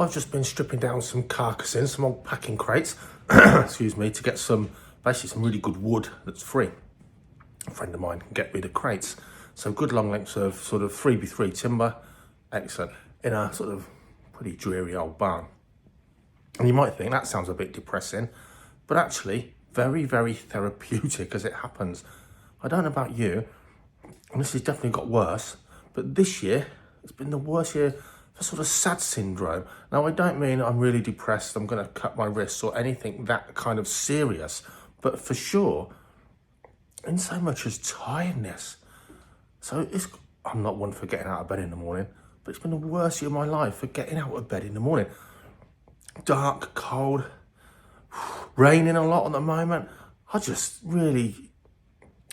I've just been stripping down some carcasses, some old packing crates, excuse me, to get basically some really good wood that's free. A friend of mine can get me the crates. So good long lengths of sort of 3x3 timber, excellent, in a sort of pretty dreary old barn. And you might think that sounds a bit depressing, but actually very, very therapeutic as it happens. I don't know about you, and this has definitely got worse, but this year, it's been the worst year for sort of sad syndrome. Now, I don't mean I'm really depressed, I'm gonna cut my wrists or anything that kind of serious, but for sure, in so much as tiredness. So I'm not one for getting out of bed in the morning, but it's been the worst year of my life for getting out of bed in the morning. Dark, cold, raining a lot at the moment. I just really,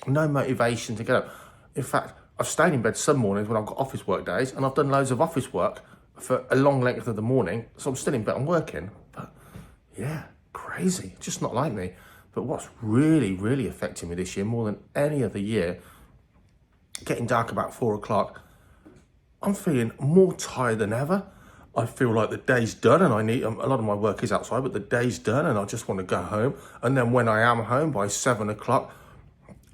no motivation to get up. In fact, I've stayed in bed some mornings when I've got office work days, and I've done loads of office work for a long length of the morning, so I'm still in bed, I'm working. But yeah, crazy, just not like me. But what's really, really affecting me this year, more than any other year, getting dark about 4 o'clock, I'm feeling more tired than ever. I feel like the day's done, and I need, a lot of my work is outside, but the day's done and I just want to go home. And then when I am home by 7 o'clock,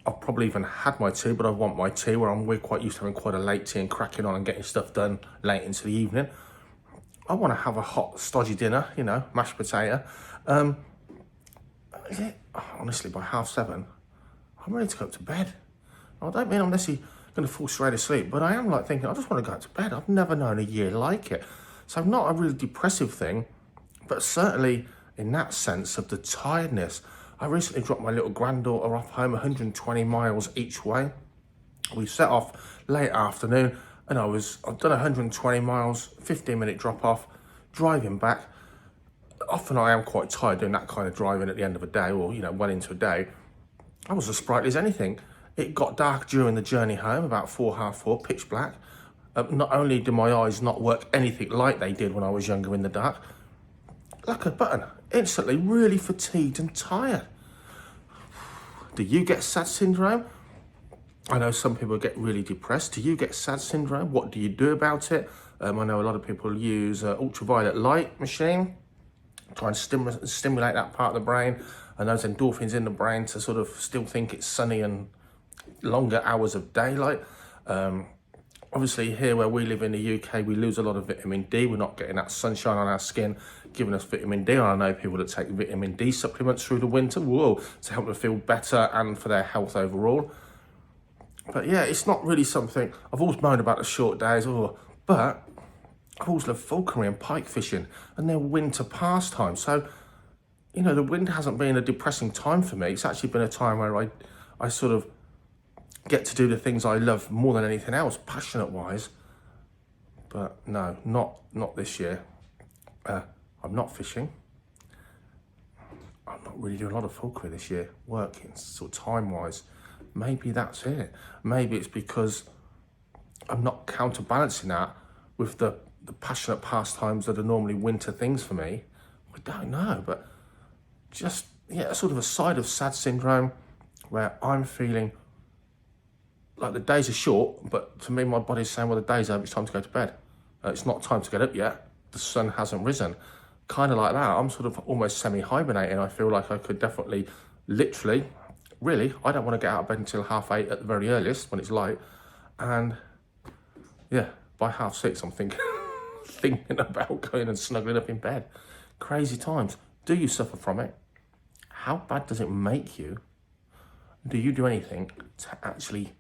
I've probably even had my tea, but I want my tea, we're quite used to having quite a late tea and cracking on and getting stuff done late into the evening. I want to have a hot, stodgy dinner, you know, mashed potato. Honestly, by 7:30, I'm ready to go to bed. I don't mean I'm necessarily going to fall straight asleep, but I am like thinking, I just want to go to bed. I've never known a year like it. So not a really depressive thing, but certainly in that sense of the tiredness. I recently dropped my little granddaughter off home 120 miles each way. We set off late afternoon and I've done 120 miles, 15-minute drop off, driving back. Often I am quite tired doing that kind of driving at the end of a day or, you know, well into a day. I was as sprightly as anything. It got dark during the journey home, about 4, half 4, pitch black. Not only do my eyes not work anything like they did when I was younger in the dark, like a button, instantly really fatigued and tired. Do you get sad syndrome? I know some people get really depressed. Do you get sad syndrome? What do you do about it? I know a lot of people use ultraviolet light machine, try and stimulate that part of the brain and those endorphins in the brain to sort of still think it's sunny and longer hours of daylight. Obviously here where we live in the UK, we lose a lot of vitamin D. We're not getting that sunshine on our skin, giving us vitamin D. And I know people that take vitamin D supplements through the winter, to help them feel better and for their health overall. But yeah, it's not really something, I've always moaned about the short days, but I've always loved falconry and pike fishing and their winter pastime. So, you know, the winter hasn't been a depressing time for me. It's actually been a time where I sort of get to do the things I love more than anything else, passionate-wise. But no, not this year. I'm not fishing. I'm not really doing a lot of falconry this year, working, sort of time-wise. Maybe that's it. Maybe it's because I'm not counterbalancing that with the passionate pastimes that are normally winter things for me. I don't know, but just, yeah, sort of a side of sad syndrome where I'm feeling like the days are short, but to me, my body's saying, well, the day's over, it's time to go to bed. It's not time to get up yet. The sun hasn't risen. Kind of like that. I'm sort of almost semi-hibernating. I feel like I could definitely, literally, really, I don't want to get out of bed until 8:30 at the very earliest when it's light. And yeah, by 6:30, I'm thinking about going and snuggling up in bed. Crazy times. Do you suffer from it? How bad does it make you? Do you do anything to actually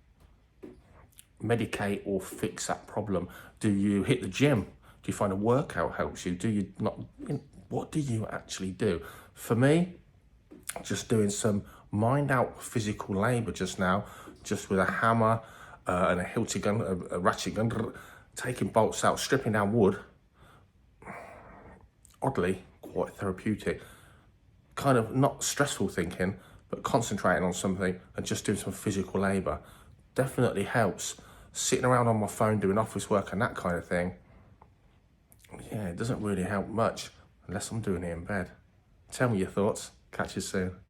medicate or fix that problem? Do you hit the gym? Do you find a workout helps you? Do you not? What do you actually do? For me, just doing some mind out physical labor just now, just with a hammer and a hilty gun, a ratchet gun, taking bolts out, stripping down wood. Oddly, quite therapeutic. Kind of not stressful thinking, but concentrating on something and just doing some physical labor definitely helps. Sitting around on my phone doing office work and that kind of thing, yeah, it doesn't really help much unless I'm doing it in bed. Tell me your thoughts. Catch you soon.